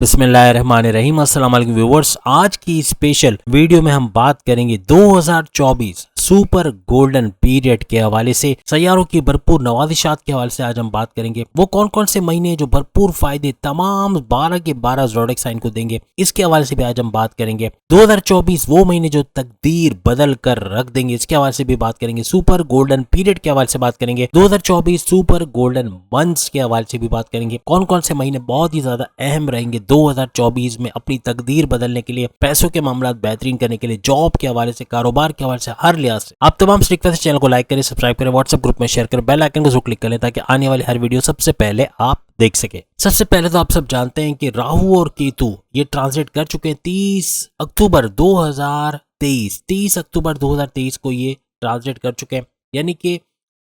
बिस्मिल्लाहिर्रहमानिर्रहीम। अस्सलाम वालेकुम व्यूअर्स, आज की स्पेशल वीडियो में हम बात करेंगे 2024 सुपर गोल्डन पीरियड के हवाले से, सैयारों की भरपूर नवाजिशात के हवाले से आज हम बात करेंगे। वो कौन कौन से महीने जो भरपूर फायदे तमाम 12 के 12 ज़ोडिएक साइन को देंगे, इसके हवाले से भी आज हम बात करेंगे। 2024 वो महीने जो तकदीर बदल कर रख देंगे, इसके हवाले से भी बात करेंगे। सुपर गोल्डन पीरियड के हवाले से बात करेंगे। 2024 सुपर गोल्डन मंथ्स के हवाले से भी बात करेंगे। कौन कौन से महीने बहुत ही ज्यादा अहम रहेंगे 2024 में अपनी तकदीर बदलने के लिए, पैसों के मामला बेहतरीन करने के लिए, जॉब के हवाले से, कारोबार के हवाले से, हर लिहाज से। आप तमाम से रिक्वेस्ट है चैनल को लाइक करें, सब्सक्राइब करें, व्हाट्सएप ग्रुप में शेयर करें, बेल आइकन को जरूर क्लिक करें ताकि आने वाली हर वीडियो सबसे पहले आप देख सके। सबसे पहले तो आप सब जानते हैं कि राहु और केतु ये ट्रांजिट कर चुके हैं 30 अक्टूबर 2023 को ये ट्रांजिट कर चुके हैं। यानी कि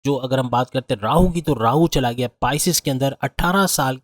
जो अगर हम बात करते हैं राहु की, तो राहु चला गया पाइसिस के अंदर 18 साल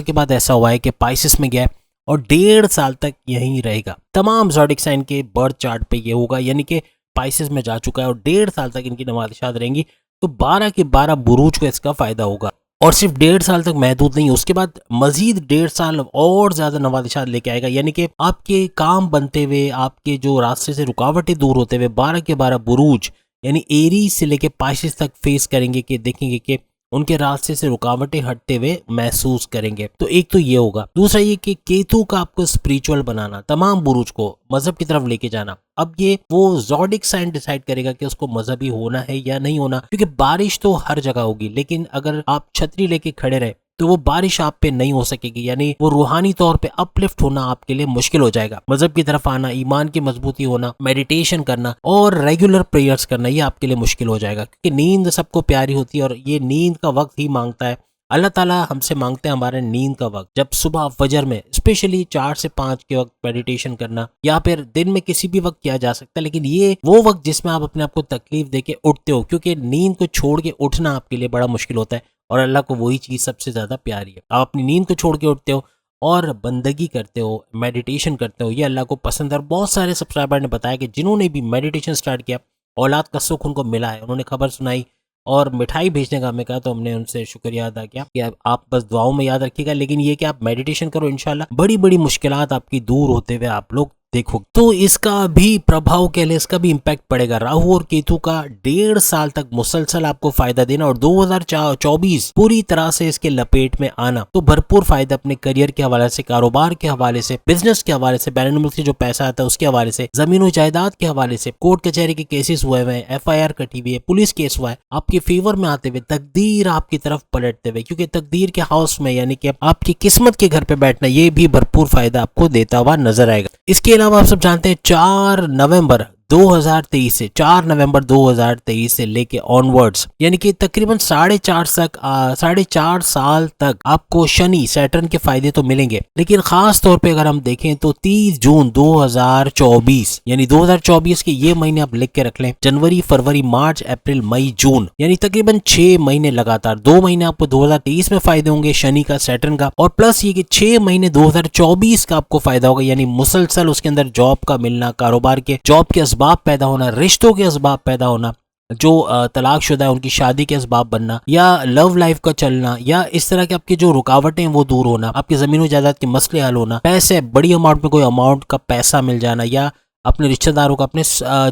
के बाद ऐसा हुआ है कि पाइसिस में गया और 1.5 साल तक यहीं रहेगा। तमाम ज़ोडिएक साइन के बर्थ चार्ट पे ये होगा, यानी कि पाइसिस में जा चुका है और 1.5 साल तक इनकी नवाजिशात रहेंगी। तो 12 के 12 बुरूज को इसका फायदा होगा और सिर्फ 1.5 साल तक महदूद नहीं, उसके बाद मजीद 1.5 साल और ज्यादा नवाजिशात लेके आएगा। यानी कि आपके काम बनते हुए, आपके जो रास्ते से रुकावटें दूर होते हुए 12 के 12 बुरूज यानी एरीज से लेके पाइसिस तक फेस करेंगे कि देखेंगे कि उनके रास्ते से रुकावटें हटते हुए महसूस करेंगे। तो एक तो ये होगा। दूसरा ये कि केतु का आपको स्पिरिचुअल बनाना, तमाम बुरूज को मजहब की तरफ लेके जाना। अब ये वो ज़ोडिएक साइन डिसाइड करेगा कि उसको मजहबी होना है या नहीं होना, क्योंकि बारिश तो हर जगह होगी, लेकिन अगर आप छतरी लेके खड़े रहे तो वो बारिश आप पे नहीं हो सकेगी। यानी वो रूहानी तौर पे अपलिफ्ट होना आपके लिए मुश्किल हो जाएगा। मजहब की तरफ आना, ईमान की मजबूती होना, मेडिटेशन करना और रेगुलर प्रेयर्स करना, ये आपके लिए मुश्किल हो जाएगा, क्योंकि नींद सबको प्यारी होती है और ये नींद का वक्त ही मांगता है। अल्लाह ताला हमसे मांगते हैं हमारे नींद का वक्त, जब सुबह फजर में स्पेशली 4 से 5 के वक्त मेडिटेशन करना, या फिर दिन में किसी भी वक्त किया जा सकता है, लेकिन ये वो वक्त जिसमें आप अपने आप को तकलीफ देके उठते हो, क्योंकि नींद को छोड़ के उठना आपके लिए बड़ा मुश्किल होता है और अल्लाह को वही चीज़ सबसे ज़्यादा प्यारी है। आप अपनी नींद को छोड़ के उठते हो और बंदगी करते हो, मेडिटेशन करते हो, ये अल्लाह को पसंद है। और बहुत सारे सब्सक्राइबर ने बताया कि जिन्होंने भी मेडिटेशन स्टार्ट किया, औलाद का सुख उनको मिला है। उन्होंने खबर सुनाई और मिठाई भेजने का हमें कहा, तो हमने उनसे शुक्रिया अदा किया कि आप बस दुआओं में याद रखिएगा, लेकिन ये कि आप मेडिटेशन करो, इंशाल्लाह बड़ी बड़ी मुश्किलात आपकी दूर होते हुए आप लोग देखो। तो इसका भी प्रभाव के लिए इसका भी इम्पैक्ट पड़ेगा। राहु और केतु का 1.5 साल तक मुसलसल आपको फायदा देना और 2024 पूरी तरह से इसके लपेट में आना। तो भरपूर फायदा अपने करियर के हवाले से, कारोबार के हवाले से, बिजनेस के हवाले से, बैरून मुल्क से जो पैसा आता है उसके हवाले से, जमीन जायदाद के हवाले से, कोर्ट कचहरी के केसेस हुए हुए हैं, FIR कटी हुई है, पुलिस केस हुआ है, आपके फेवर में आते हुए, तकदीर आपकी तरफ पलटते हुए, क्योंकि तकदीर के हाउस में यानी कि आपकी किस्मत के घर पे बैठना, ये भी भरपूर फायदा आपको देता हुआ नजर आएगा। इसके अलावा आप सब जानते हैं 4 नवंबर 2023 से लेके ऑनवर्ड्स, यानी कि तकरीबन 4.5 साल तक आपको शनि सैटर्न के फायदे तो मिलेंगे, लेकिन खास तौर पे अगर हम देखें तो 30 जून 2024 यानी 2024 के ये महीने आप लिख के रख लें, जनवरी, फरवरी, मार्च, अप्रैल, मई, जून, यानी तकरीबन 6 महीने लगातार। 2 महीने आपको 2023 में फायदे होंगे शनि का, सैटर्न का, और प्लस ये कि 6 महीने 2024 का आपको फायदा होगा, यानी मुसलसल उसके अंदर जॉब का मिलना, कारोबार के जॉब के असबाब पैदा होना, रिश्तों के असबाब पैदा होना, जो तलाकशुदा है उनकी शादी के असबाब बनना, या लव लाइफ का चलना, या इस तरह के आपकी जो रुकावटें वो दूर होना, आपकी जमीन जायदाद के मसले हल होना, पैसे बड़ी अमाउंट में कोई अमाउंट का पैसा मिल जाना, या अपने रिश्तेदारों का, अपने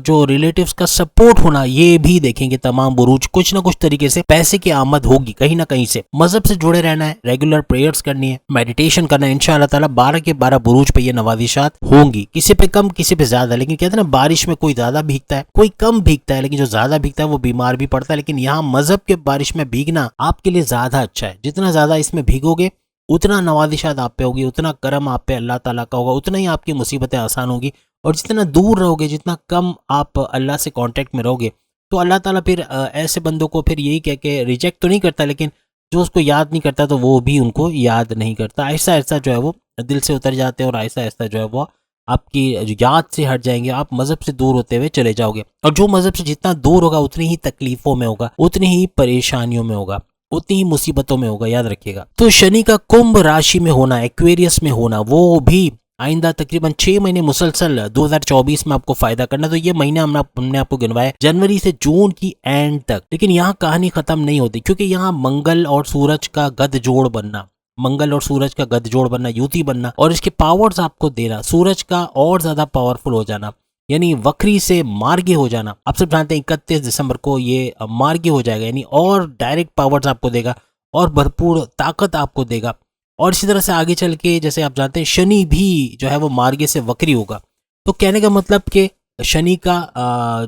जो रिलेटिव्स का सपोर्ट होना, ये भी देखेंगे तमाम बुरूज। कुछ ना कुछ तरीके से पैसे की आमद होगी कहीं ना कहीं से। मजहब से जुड़े रहना है, रेगुलर प्रेयर्स करनी है, मेडिटेशन करना है, इंशाअल्लाह ताला 12 के 12 बुरूज पे ये नवाजिशात होंगी, किसी पे कम किसी पे ज्यादा। लेकिन कहते हैं ना, बारिश में कोई ज्यादा भीगता है कोई कम भीगता है, लेकिन जो ज्यादा भीगता है वो बीमार भी पड़ता है। लेकिन यहाँ मजहब के बारिश में भीगना आपके लिए ज्यादा अच्छा है। जितना ज्यादा इसमें भीगोगे उतना नवाजिशात आप पे होगी, उतना करम आप पे अल्लाह ताला का होगा, उतना ही आपकी मुसीबतें आसान होगी। और जितना दूर रहोगे, जितना कम आप अल्लाह से कांटेक्ट में रहोगे, तो अल्लाह ताला फिर ऐसे बंदों को फिर यही कह के रिजेक्ट तो नहीं करता, लेकिन जो उसको याद नहीं करता तो वो भी उनको याद नहीं करता। ऐसा ऐसा जो है वो दिल से उतर जाते हैं और ऐसा ऐसा जो है वो आपकी याद से हट जाएंगे, आप मजहब से दूर होते हुए चले जाओगे। और जो मजहब से जितना दूर होगा उतनी ही तकलीफों में होगा, उतनी ही परेशानियों में होगा, उतनी ही मुसीबतों में होगा, याद रखिएगा। तो शनि का कुंभ राशि में होना, एक्वेरियस में होना, वो भी आइंदा तकरीबन 6 महीने मुसलसल 2024 में आपको फायदा करना। तो ये महीना हमने आपको गिनवाया जनवरी से जून की एंड तक। लेकिन यहाँ कहानी खत्म नहीं होती, क्योंकि यहाँ मंगल और सूरज का गद जोड़ बनना, मंगल और सूरज का गठजोड़ बनना, युति बनना और इसके पावर्स आपको देना, सूरज का और ज्यादा पावरफुल हो जाना, यानी वक्री से मार्गी हो जाना। आप सब जानते हैं 31 दिसंबर को ये मार्गी हो जाएगा, यानी और डायरेक्ट पावर्स आपको देगा और भरपूर ताकत आपको देगा। और इसी तरह से आगे चल के जैसे आप जानते हैं शनि भी जो है वो मार्गी से वक्री होगा। तो कहने का मतलब कि शनि का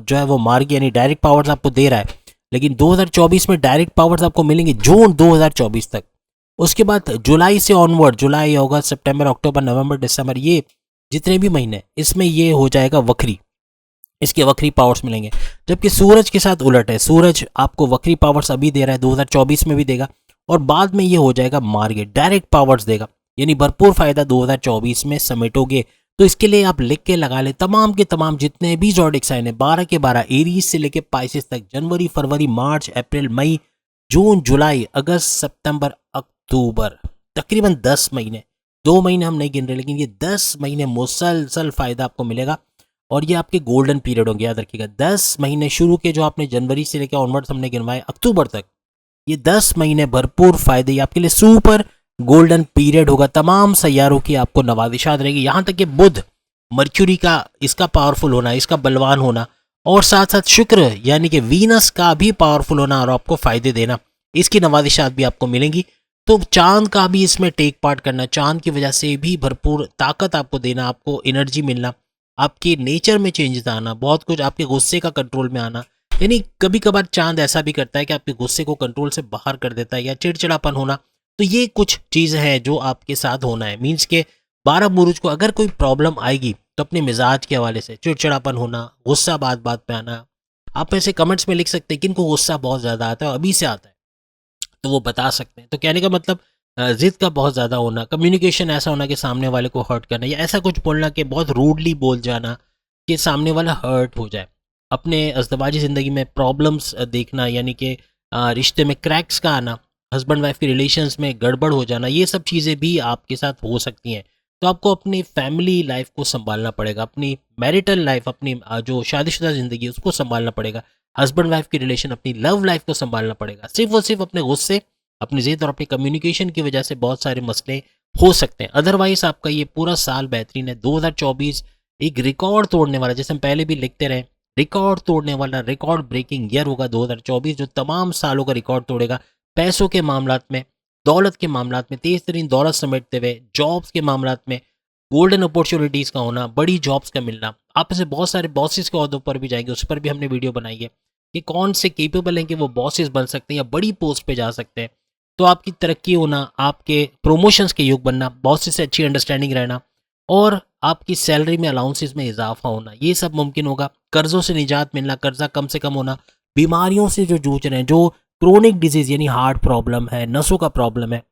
जो है वो मार्गी यानी डायरेक्ट पावर्स आपको दे रहा है, लेकिन 2024 में डायरेक्ट पावर्स आपको मिलेंगे जून 2024 तक। उसके बाद जुलाई से ऑनवर्ड, जुलाई, अगस्त, सितंबर, अक्टूबर, नवंबर, दिसंबर, ये जितने भी महीने इसमें ये हो जाएगा वक्री, इसके वक्री पावर्स मिलेंगे। जबकि सूरज के साथ उलट है, सूरज आपको वक्री पावर्स अभी दे रहा है, 2024 में भी देगा और बाद में ये हो जाएगा मार्गी, डायरेक्ट पावर्स देगा, यानी भरपूर फायदा 2024 में समेटोगे। तो इसके लिए आप लिख के लगा ले तमाम के तमाम जितने भी ज़ोडिएक साइन है 12 के 12, एरीज से लेके पाइसेस तक, जनवरी, फरवरी, मार्च, अप्रैल, मई, जून, जुलाई, अगस्त, सितंबर, अक्टूबर, तकरीबन 10 महीने, 2 महीने हम नहीं गिन रहे, लेकिन ये 10 महीने मुसलसल फायदा आपको मिलेगा। और ये आपके गोल्डन पीरियड होंगे, याद रखिएगा। 10 महीने शुरू के जो आपने जनवरी से लेकर ऑनवर्ड्स हमने गिनवाए अक्टूबर तक, ये 10 महीने भरपूर फायदे, ये आपके लिए सुपर गोल्डन पीरियड होगा। तमाम सैयारों की आपको नवादिशात रहेगी, यहाँ तक कि बुध, मर्क्यूरी का, इसका पावरफुल होना, इसका बलवान होना, और साथ साथ शुक्र यानी कि वीनस का भी पावरफुल होना और आपको फायदे देना, इसकी नवादिशात भी आपको मिलेंगी। तो चांद का भी इसमें टेक पार्ट करना, चांद की वजह से भी भरपूर ताकत आपको देना, आपको एनर्जी मिलना, आपके नेचर में चेंजेस आना, बहुत कुछ, आपके गुस्से का कंट्रोल में आना। यानी कभी कभार चांद ऐसा भी करता है कि आपके गुस्से को कंट्रोल से बाहर कर देता है, या चिड़चिड़ापन होना। तो ये कुछ चीज़ है जो आपके साथ होना है। मीन्स के 12 बुरुज को अगर कोई प्रॉब्लम आएगी तो अपने मिजाज के हवाले से चिड़चिड़ापन होना, गुस्सा बात बात पे आना, आप ऐसे कमेंट्स में लिख सकते हैं कि इनको गुस्सा बहुत ज़्यादा आता है और अभी से आता है, तो वो बता सकते हैं। तो कहने का मतलब जिद का बहुत ज़्यादा होना, कम्युनिकेशन ऐसा होना कि सामने वाले को हर्ट करना, या ऐसा कुछ बोलना कि बहुत रूडली बोल जाना कि सामने वाला हर्ट हो जाए। अपने अज़दवाजी ज़िंदगी में प्रॉब्लम्स देखना, यानी कि रिश्ते में क्रैक्स का आना, हस्बैंड वाइफ के रिलेशंस में गड़बड़ हो जाना, ये सब चीज़ें भी आपके साथ हो सकती हैं। तो आपको अपनी फैमिली लाइफ को संभालना पड़ेगा, अपनी मैरिटल लाइफ, अपनी जो शादीशुदा ज़िंदगी है उसको संभालना पड़ेगा, हस्बैंड वाइफ की रिलेशन, अपनी लव लाइफ को संभालना पड़ेगा। सिर्फ और सिर्फ अपने गुस्से, अपनी ज़िद और अपनी कम्युनिकेशन की वजह से बहुत सारे मसले हो सकते हैं। अदरवाइज आपका ये पूरा साल बेहतरीन है। 2024 एक रिकॉर्ड तोड़ने वाला, जैसे हम पहले भी लिखते रहे, रिकॉर्ड तोड़ने वाला, रिकॉर्ड ब्रेकिंग ईयर होगा 2024, जो तमाम सालों का रिकॉर्ड तोड़ेगा। पैसों के मामलात में, दौलत के मामलात में, तेज तरीन दौलत समेटते हुए, जॉब्स के मामलात में गोल्डन अपॉर्चुनिटीज़ का होना, बड़ी जॉब्स का मिलना। आप ऐसे बहुत सारे बॉसेस के ओहदों पर भी जाएंगे, उस पर भी हमने वीडियो बनाई है कि कौन से केपेबल हैं कि वो बॉसेस बन सकते हैं या बड़ी पोस्ट पे जा सकते हैं। तो आपकी तरक्की होना, आपके प्रमोशंस के योग बनना, बॉसेस से अच्छी अंडरस्टैंडिंग रहना और आपकी सैलरी में अलाउंसेस में इजाफा होना, ये सब मुमकिन होगा। कर्जों से निजात मिलना, कर्जा कम से कम होना, बीमारियों से जो जूझ रहे हैं, जो क्रोनिक डिजीज यानी हार्ट प्रॉब्लम है, नसों का प्रॉब्लम है,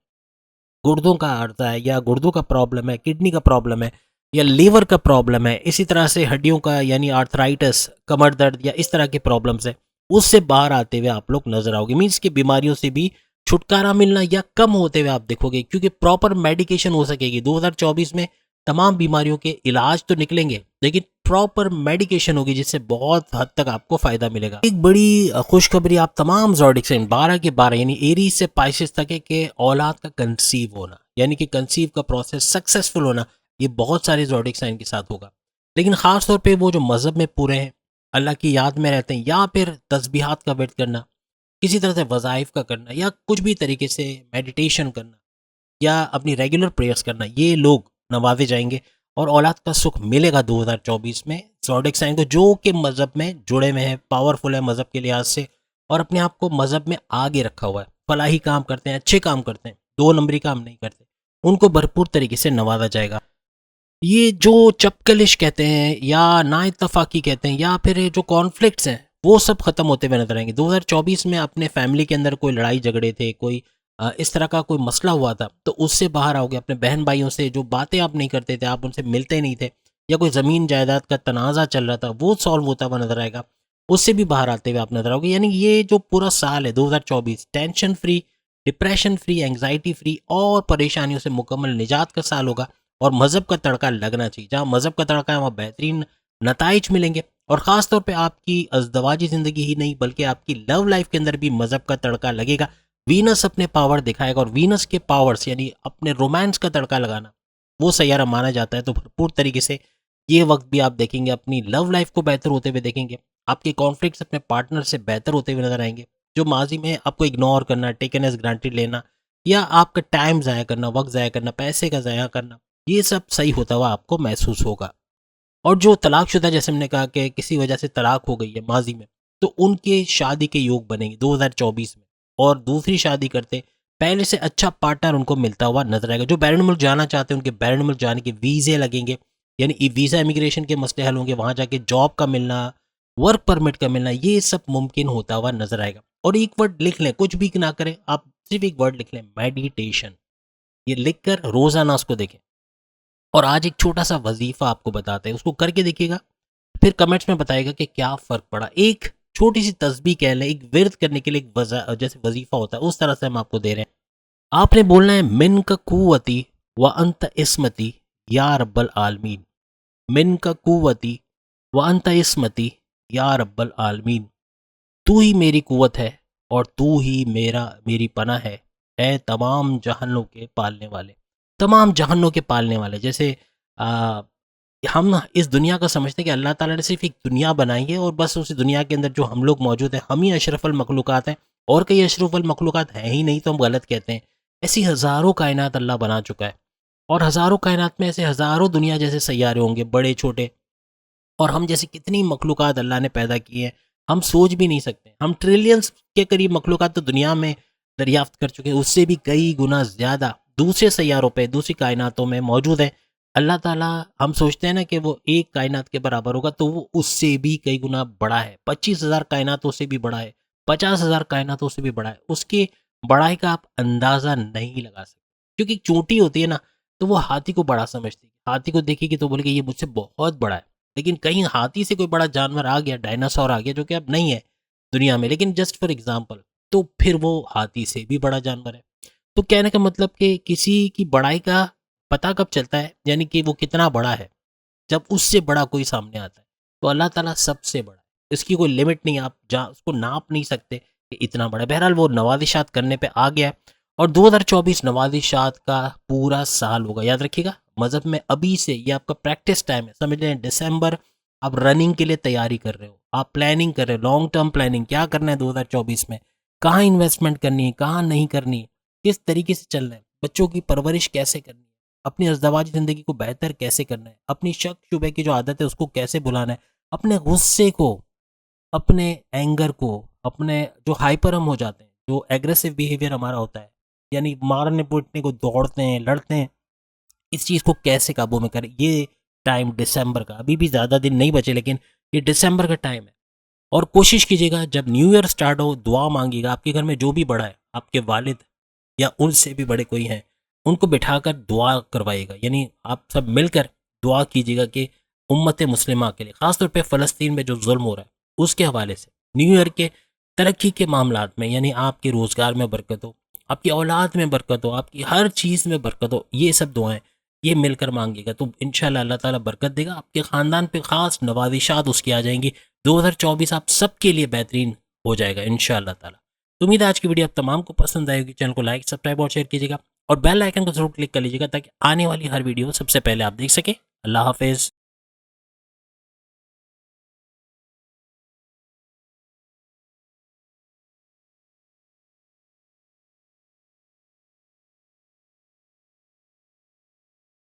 गुर्दों का अर्जा है या गुर्दों का प्रॉब्लम है, किडनी का प्रॉब्लम है या लीवर का प्रॉब्लम है, इसी तरह से हड्डियों का यानी आर्थराइटिस, कमर दर्द या इस तरह के प्रॉब्लम्स है, उससे बाहर आते हुए आप लोग नजर आओगे। मीन्स कि बीमारियों से भी छुटकारा मिलना या कम होते हुए आप देखोगे, क्योंकि प्रॉपर मेडिकेशन हो सकेगी। 2024 में तमाम बीमारियों के इलाज तो निकलेंगे, लेकिन प्रॉपर मेडिकेशन होगी जिससे बहुत हद तक आपको फायदा मिलेगा। एक बड़ी खुशखबरी आप तमाम ज़ोडिएक साइन 12 के 12 यानी एरीज से पाइसेस तक है कि औलाद का कंसीव होना, यानी कि कंसीव का प्रोसेस सक्सेसफुल होना, ये बहुत सारे ज़ोडिएक साइन के साथ होगा। लेकिन ख़ास तौर पे वो जो मज़हब में पूरे हैं, अल्लाह की याद में रहते हैं, या फिर तस्बीहात का विर्द करना, किसी तरह से वज़ाइफ का करना, या कुछ भी तरीके से मेडिटेशन करना या अपनी रेगुलर प्रेयर्स करना, ये लोग नवाजे जाएंगे और औलाद का सुख मिलेगा 2024 में ज़ोडिएक साइन को, जो कि मज़हब में जुड़े हुए हैं, पावरफुल है मज़हब के लिहाज से और अपने आप को मज़हब में आगे रखा हुआ है, फलाही काम करते हैं, अच्छे काम करते हैं, 2 नंबरी काम नहीं करते, उनको भरपूर तरीके से नवाजा जाएगा। ये जो चपकलिश कहते हैं या ना इत्तफाकी कहते हैं या फिर जो कॉन्फ्लिक्ट्स हैं, वो सब खत्म होते हुए नजर आएंगे। 2024 में अपने फैमिली के अंदर कोई लड़ाई झगड़े थे, कोई इस तरह का कोई मसला हुआ था, तो उससे बाहर आओगे। अपने बहन भाइयों से जो बातें आप नहीं करते थे, आप उनसे मिलते नहीं थे, या कोई ज़मीन जायदाद का तनाज़ा चल रहा था, वो सॉल्व होता हुआ नजर आएगा, उससे भी बाहर आते हुए आप नजर आओगे। यानी ये जो पूरा साल है 2024 tension free, depression free, anxiety free और परेशानियों से मुकम्मल निजात का साल होगा। और मज़हब का तड़का लगना चाहिए, जहाँ मज़हब का तड़का है वहाँ बेहतरीन नताइज मिलेंगे। और ख़ास तौर पे आपकी अज़दवाजी ज़िंदगी ही नहीं बल्कि आपकी लव लाइफ के अंदर भी मज़हब का तड़का लगेगा, वीनस अपने पावर दिखाएगा और वीनस के पावर्स यानी अपने रोमांस का तड़का लगाना वो सैयारा माना जाता है। तो भरपूर तरीके से ये वक्त भी आप देखेंगे, अपनी लव लाइफ को बेहतर होते हुए देखेंगे, आपके कॉन्फ्लिक्ट्स अपने पार्टनर से बेहतर होते हुए नजर आएंगे। जो माजी में आपको इग्नोर करना, टेकन एज ग्रांटेड लेना या आपका टाइम ज़ाया करना, वक्त ज़ाया करना, पैसे का ज़ाया करना, ये सब सही होता हुआ आपको महसूस होगा। और जो तलाकशुदा, जैसे हमने कहा कि किसी वजह से तलाक हो गई है माजी में, तो उनके शादी के योग बनेंगे 2024 में और दूसरी शादी करते पहले से अच्छा पार्टनर उनको मिलता हुआ नजर आएगा। जो बैरून मुल्क जाना चाहते हैं उनके बैरून मुल्क जाने के वीज़े लगेंगे, यानी वीज़ा इमिग्रेशन के मसले हल होंगे, वहाँ जाके जॉब का मिलना, वर्क परमिट का मिलना, ये सब मुमकिन होता हुआ नजर आएगा। और एक वर्ड लिख लें, कुछ भी ना करें आप, सिर्फ एक वर्ड लिख लें, मेडिटेशन। ये लिखकर रोजाना उसको देखें। और आज एक छोटा सा वजीफा आपको बताते हैं, उसको करके देखिएगा, फिर कमेंट्स में बताएगा कि क्या फ़र्क पड़ा। एक छोटी सी तस्बीह कह लें, एक विर्द करने के लिए एक जैसे वजीफ़ा होता है उस तरह से हम आपको दे रहे हैं। आपने बोलना है मिन का कुव्वती व अंत इस्मती या रब्बल आलमीन। मिन का कुव्वती व अंत इस्मती या रब्बल आलमीन। तू ही मेरी कुव्वत है और तू ही मेरी पनाह है, ए तमाम जहानों के पालने वाले। तमाम जहानों के पालने वाले, जैसे आ, हम इस दुनिया का समझते हैं कि अल्लाह ताला ने सिर्फ एक दुनिया बनाई है और बस उसी दुनिया के अंदर जो हम लोग मौजूद हैं हम ही अशरफुल मखलूक़ात हैं, और कई अशरफुल मखलूक़ात हैं ही नहीं तो हम गलत कहते हैं। ऐसी हज़ारों कायनात अल्लाह बना चुका है और हज़ारों कायनात में ऐसे हज़ारों दुनिया जैसे सैयारे होंगे, बड़े छोटे, और हम जैसी कितनी मखलूक़ात अल्लाह ने पैदा की है हम सोच भी नहीं सकते। हम ट्रिलियंस के करीब मखलूक़ात तो दुनिया में दरियाफ्त कर चुके हैं, उससे भी कई गुना ज़्यादा दूसरे सैयारों पे, दूसरी कायनातों में मौजूद है। अल्लाह ताला, हम सोचते हैं ना कि वो एक कायनात के बराबर होगा, तो वो उससे भी कई गुना बड़ा है। 25,000 कायनातों से भी बड़ा है, 50,000 कायनातों से भी बड़ा है। उसकी बड़ाई का आप अंदाज़ा नहीं लगा सकते, क्योंकि चोटी होती है ना, तो वो हाथी को बड़ा समझती है। हाथी को देखेगी तो बोलेगी ये मुझसे बहुत बड़ा है। लेकिन कहीं हाथी से कोई बड़ा जानवर आ गया, डायनासोर आ गया, जो कि अब नहीं है दुनिया में, लेकिन जस्ट फॉर एग्जाम्पल, तो फिर वो हाथी से भी बड़ा जानवर है। तो कहने का मतलब कि किसी की बड़ाई का पता कब चलता है, यानी कि वो कितना बड़ा है, जब उससे बड़ा कोई सामने आता है। तो अल्लाह ताला सबसे बड़ा है, इसकी कोई लिमिट नहीं, आप जहाँ उसको नाप नहीं सकते कि इतना बड़ा है। बहरहाल वो नवादिशात करने पे आ गया है और 2024 नवादिशात का पूरा साल होगा। याद रखिएगा, मज़हब में अभी से ये आपका प्रैक्टिस टाइम है, समझ लें दिसंबर। आप रनिंग के लिए तैयारी कर रहे हो, आप प्लानिंग कर रहे हो, लॉन्ग टर्म प्लानिंग, क्या करना है 2024 में, कहाँ इन्वेस्टमेंट करनी है, कहाँ नहीं करनी है, किस तरीके से चलना है, बच्चों की परवरिश कैसे करनी है, अपनी अज़दवाजी ज़िंदगी को बेहतर कैसे करना है, अपनी शक शुबे की जो आदत है उसको कैसे भुलाना है, अपने गुस्से को, अपने एंगर को, अपने जो हाइपर हम हो जाते हैं, जो एग्रेसिव बिहेवियर हमारा होता है, यानी मारने पीटने को दौड़ते हैं, लड़ते हैं, इस चीज़ को कैसे काबू में करें। ये टाइम दिसंबर का, अभी भी ज़्यादा दिन नहीं बचे, लेकिन ये दिसंबर का टाइम है। और कोशिश कीजिएगा जब न्यू ईयर स्टार्ट हो, दुआ मांगिएगा, आपके घर में जो भी बड़ा है, आपके वालिद या उनसे भी बड़े कोई हैं, उनको बिठाकर दुआ करवाइएगा, यानी आप सब मिलकर दुआ कीजिएगा कि उम्मत मुस्लिमा के लिए, ख़ासतौर पे फ़लस्तीन में जो जुल्म हो रहा है उसके हवाले से, न्यू ईयर के तरक्की के मामलात में, यानी आपके रोज़गार में बरकत हो, आपकी औलाद में बरकत हो, आपकी हर चीज़ में बरकत हो, ये सब दुआएं ये मिलकर मांगिएगा तो इंशाल्लाह अल्लाह ताला बरकत देगा। आपके ख़ानदान पे ख़ास नवाजिशात उसकी आ जाएंगी। 2024 आप सबके लिए बेहतरीन हो जाएगा इंशाल्लाह ताला। तो उम्मीद है आज की वीडियो आप तमाम को पसंद आएगी। चैनल को लाइक, सब्सक्राइब और शेयर कीजिएगा और बेल आइकन को जरूर क्लिक कर लीजिएगा ताकि आने वाली हर वीडियो सबसे पहले आप देख सकें। अल्लाह हाफिज़।